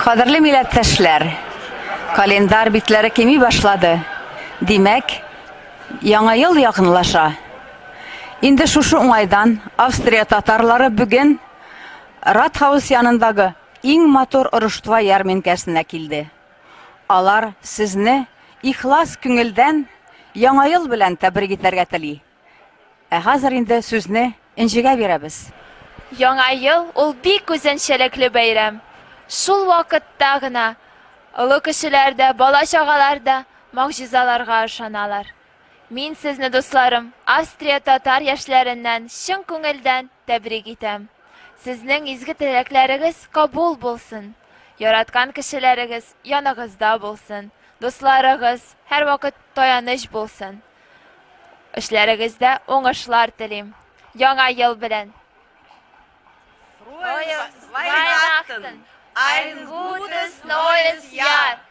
Кадерле милләттәшләр, календар битләре кими башлады. Димәк, яңа ел якынлаша. Инде шушы уңайдан Австрия татарлары бүген Ратхаус янындагы иң матур оруштва ярминкәсенә килде. Алар сезне ихлас күңелдән яңа ел белән тәбрик итәргә тели. Хәзер инде сүзне Инҗегә бирәбез. Яңа ел ул бик үзенчәлекле бәйрәм. Шул вакытта гына олы кешеләр дә, бала-чагалар да могҗизаларга ышаналар. Мин сезне, дусларым, Австрия татар яшьләреннән чын күңелдән тәбрик итәм. Сезнең изге теләкләрегез кабул булсын. Яраткан кешеләрегез яныгызда булсын. Дусларыгыз һәр вакыт таяныч булсын. Эшләрегездә уңышлар телим. Яңа ел белән. Weihnachten, ein gutes neues Jahr.